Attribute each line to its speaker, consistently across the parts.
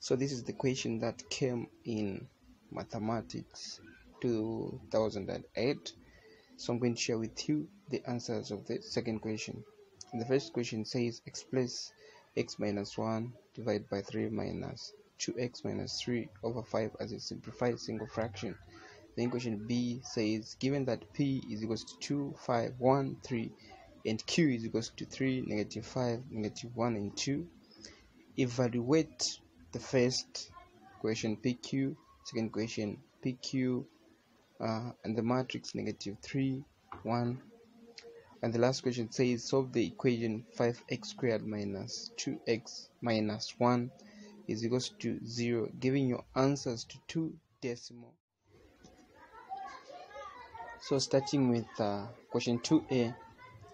Speaker 1: So this is the question that came in Mathematics 2008. So I'm going to share with you the answers of the second question. The first question says express x minus 1 divided by 3 minus 2x minus 3 over 5 as a simplified single fraction. Then question B says given that p is equals to 2, 5, 1, 3 and q is equals to 3, negative 5, negative 1 and 2, evaluate the first question PQ, second question PQ, and the matrix negative 3, 1, and the last question says solve the equation 5x squared minus 2x minus 1 is equals to 0, giving your answers to 2 decimal. So starting with question 2a,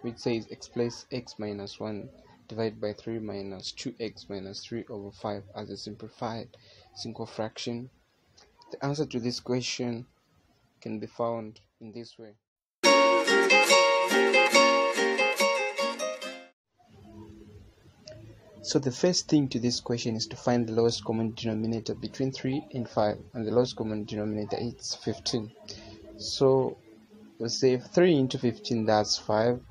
Speaker 1: which says express x minus 1 divided by 3 minus 2x minus 3 over 5 as a simplified single fraction. The answer to this question can be found in this way. So the first thing to this question is to find the lowest common denominator between 3 and 5, and the lowest common denominator is 15. So we'll say 3 into 15, that's 5.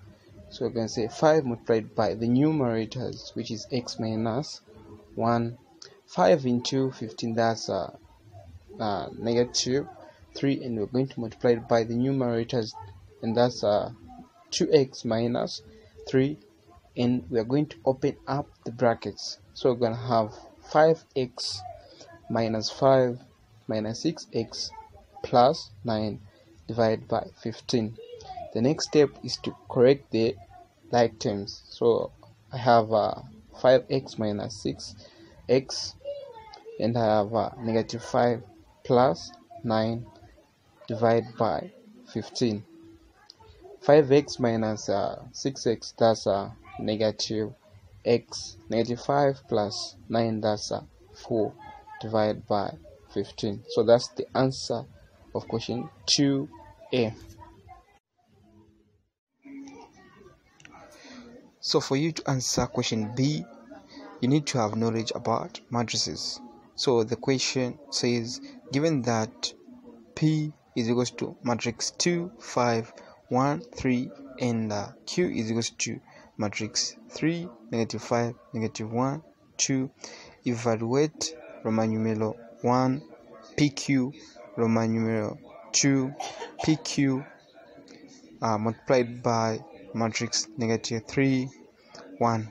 Speaker 1: So we're going to say 5 multiplied by the numerators, which is x minus 1. 5 into 15, that's negative 3, and we're going to multiply it by the numerators, and that's 2x minus 3, and we are going to open up the brackets. So we're going to have 5x minus 5 minus 6x plus 9 divided by 15. The next step is to correct the like terms. So I have 5x minus 6x, and I have negative 5 plus 9 divided by 15. 5x minus 6x, that's negative x. Negative 5 plus 9, that's 4 divided by 15. So that's the answer of question 2a. So for you to answer question B, you need to have knowledge about matrices. So the question says given that P is equals to matrix 2, 5, 1, 3 and Q is equals to matrix 3, negative 5, negative 1, 2, evaluate Roman numeral 1 PQ, Roman numeral 2 PQ multiplied by matrix negative 3, 1.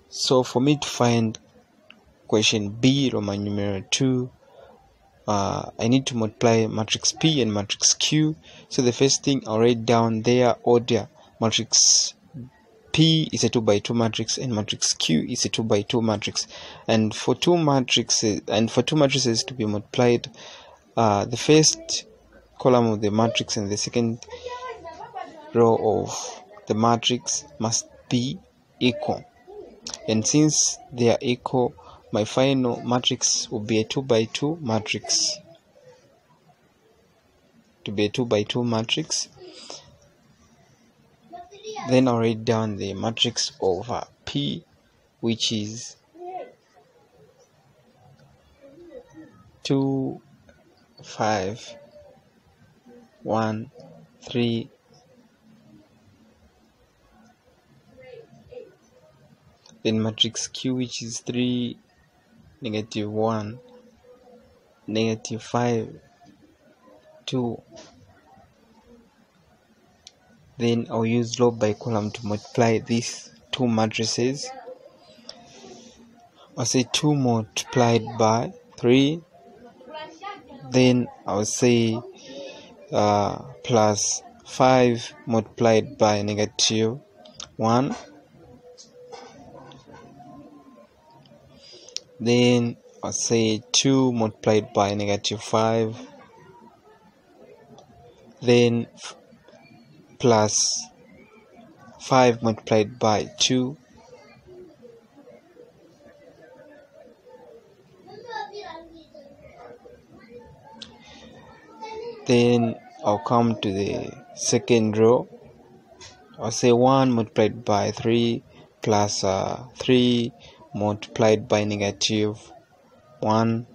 Speaker 1: So for me to find question B, Roman numeral 2, I need to multiply matrix P and matrix Q. So the first thing I'll write down their order. Matrix P is a 2 by 2 matrix and matrix Q is a 2 by 2 matrix. And for two matrices to be multiplied, the first column of the matrix and the second row of the matrix must be equal. And since they are equal, my final matrix will be a 2 by 2 matrix. To be a 2 by 2 matrix. Then I'll write down the matrix of P, which is 2, 5, 1, 3, then matrix Q, which is 3, negative 1, negative 5, 2. Then I'll use row by column to multiply these two matrices. I'll say 2 multiplied by 3. Then I'll say plus 5 multiplied by negative 1. Then I'll say 2 multiplied by negative 5. Then plus 5 multiplied by 2. Then I'll come to the second row. I'll say 1 multiplied by 3 plus 3 multiplied by negative 1.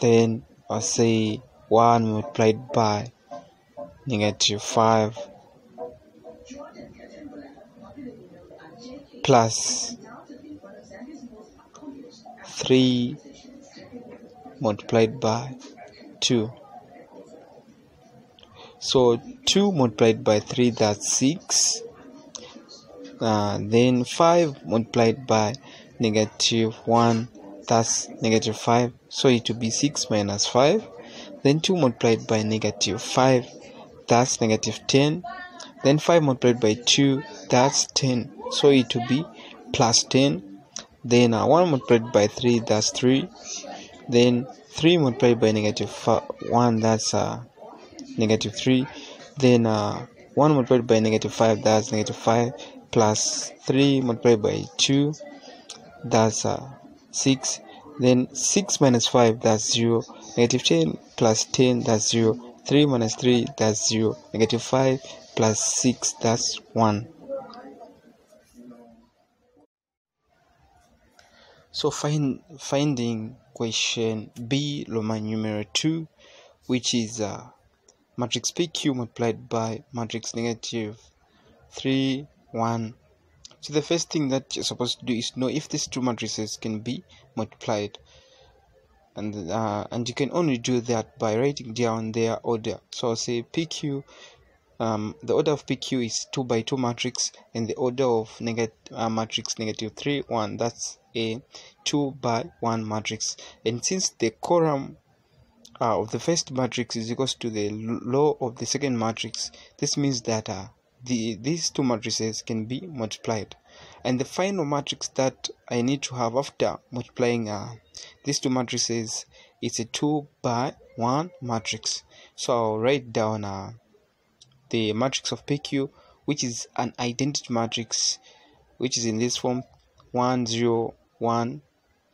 Speaker 1: Then I'll say 1 multiplied by negative 5 plus 3 multiplied by 2. So 2 multiplied by 3, that's 6. Then 5 multiplied by negative 1, that's negative 5. So it will be 6 minus 5. Then 2 multiplied by negative 5, that's negative 10. Then 5 multiplied by 2, that's 10. So it will be plus 10. Then 1 multiplied by 3, that's 3. Then 3 multiplied by negative 1, that's negative 3. Then 1 multiplied by negative 5, that's negative 5. Plus 3 multiplied by 2, that's 6. Then 6 minus 5, that's 0. Negative 10 plus 10, that's 0. 3 minus 3, that's 0. Negative 5 plus 6, that's 1. So finding question B, Roman numeral 2, which is matrix PQ multiplied by matrix negative 3, 1. So the first thing that you're supposed to do is know if these two matrices can be multiplied, and you can only do that by writing down their order. So I'll say PQ, the order of PQ is 2 by 2 matrix, and the order of matrix negative 3, 1, that's a 2 by 1 matrix. And since the column of the first matrix is equals to the row of the second matrix, this means that these two matrices can be multiplied. And the final matrix that I need to have after multiplying these two matrices is a 2 by 1 matrix. So I'll write down the matrix of PQ, which is an identity matrix, which is in this form 1 0 1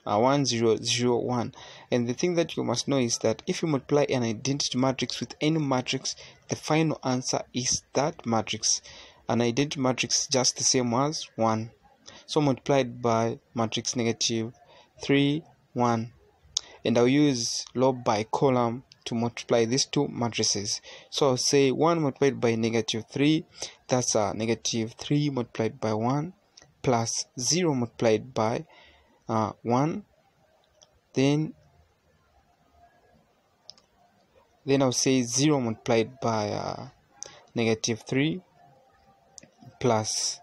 Speaker 1: 1 0 0 1. And the thing that you must know is that if you multiply an identity matrix with any matrix, the final answer is that matrix. An identity matrix is just the same as 1. So multiplied by matrix negative 3 1, and I'll use row by column to multiply these two matrices. So I'll say 1 multiplied by negative 3, that's negative 3 multiplied by 1, plus 0 multiplied by 1. Then I'll say 0 multiplied by negative 3, plus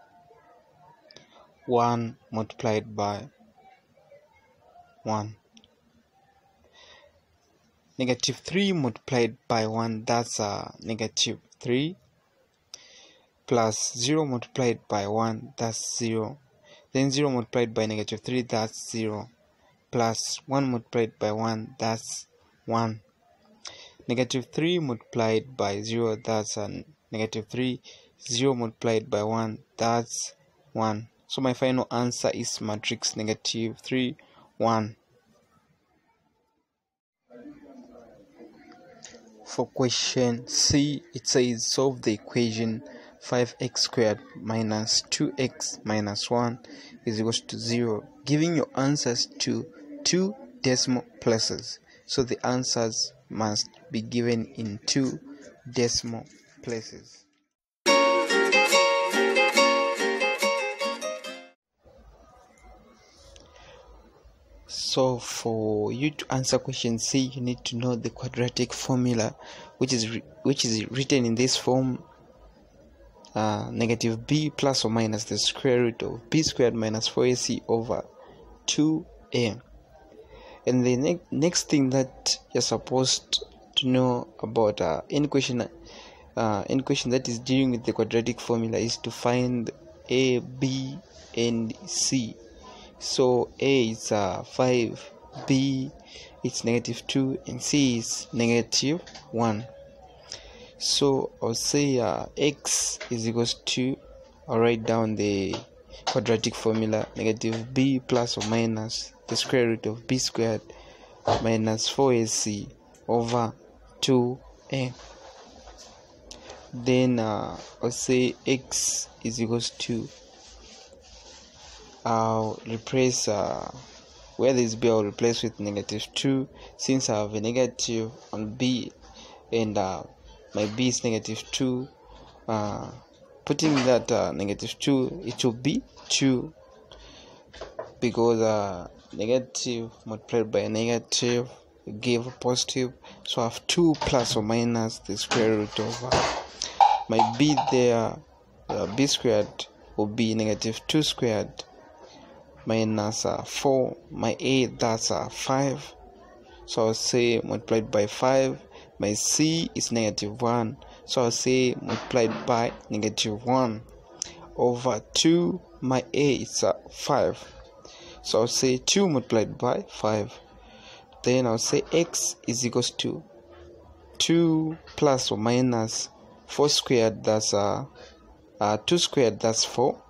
Speaker 1: 1 multiplied by 1. Negative 3 multiplied by 1, that's negative 3, plus 0 multiplied by 1, that's 0. Then 0 multiplied by negative 3, that's 0. Plus 1 multiplied by 1, that's 1. Negative 3 multiplied by 0, that's negative 3. 0 multiplied by 1, that's 1. So my final answer is matrix negative 3 1. For question C, it says solve the equation 5x squared minus 2x minus 1 is equals to 0, giving your answers to 2 decimal places. So the answers must be given in 2 decimal places. So for you to answer question C, you need to know the quadratic formula, which is written in this form: negative b plus or minus the square root of b squared minus 4ac over 2a. And the next thing that you're supposed to know about any question that is dealing with the quadratic formula is to find a, b, and c. So a is 5, b it's negative 2, and c is negative 1. So I'll say x is equals to, I'll write down the quadratic formula: negative b plus or minus the square root of b squared minus 4ac over 2a. Then I'll say x is equals to, I'll replace where there is b, I'll replace with -2, since I have a negative on b and my b is -2. Putting that -2, it will be 2, because negative multiplied by negative give a positive, so I have 2 plus or minus the square root of my b there. B squared will be -2 squared minus 4, my a, that's 5, so I'll say multiplied by 5. My c is -1, so I'll say multiplied by -1 over 2. My a is 5, so I'll say 2 multiplied by 5. Then I'll say x is equals to 2 plus or minus 4 squared, that's 2 squared, that's 4.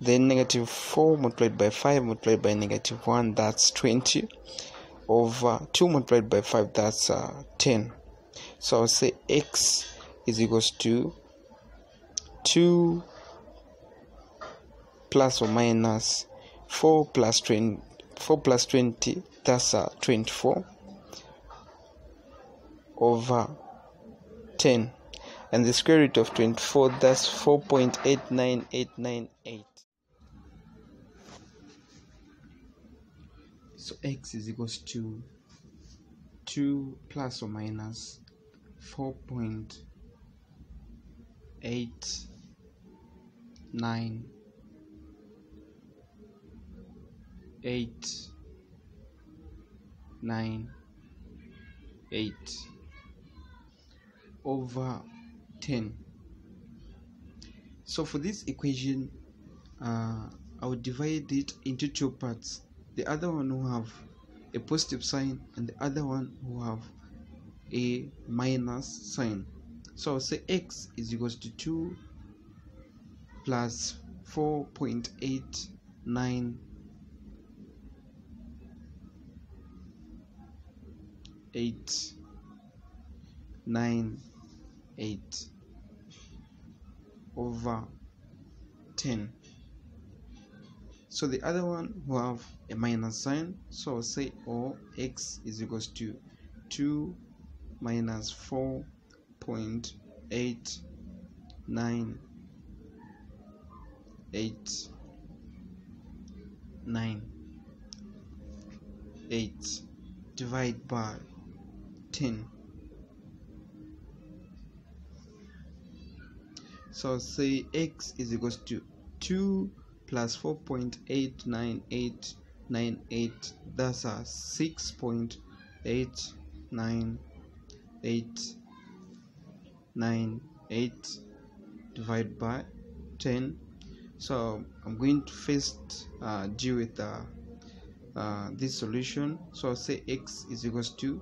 Speaker 1: Then -4 multiplied by 5 multiplied by -1, that's 20, over 2 multiplied by 5, that's 10. So I'll say x is equals to 2 plus or minus 4 plus 20, that's 24, over 10, and the square root of 24, that's 4.89898. So x is equals to 2 plus or minus 4.89898 over 10. So for this equation, I will divide it into 2 parts. The other one will have a positive sign and the other one will have a minus sign. So I'll say x is equals to 2 plus 4.89898 over 10. So the other one will have a minus sign, so I'll say x is equals to 2 minus 4.89898 divided by 10. So I'll say x is equals to 2 plus 4.89898, that's 6.89898 divided by 10. So I'm going to first deal with this solution. So I'll say x is equals to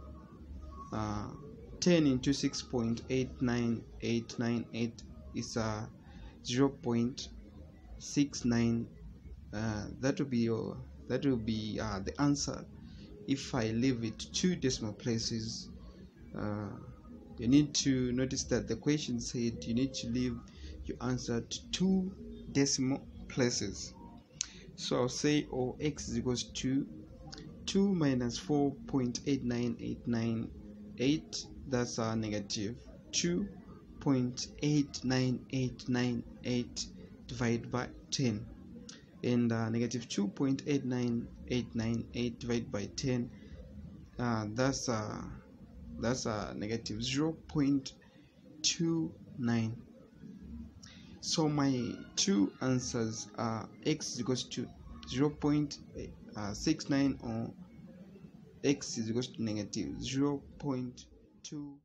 Speaker 1: 10 into 6.89898 is 0.69. That will be the answer if I leave it 2 decimal places. You need to notice that the question said you need to leave your answer to 2 decimal places. So I'll say x is equals to 2 minus 4.89898, that's negative 2.89898 divided by 10, and negative 2.89898 divided by 10, that's negative 0.29. So my 2 answers are x is equals to 0.69 or x is equals to negative 0.2.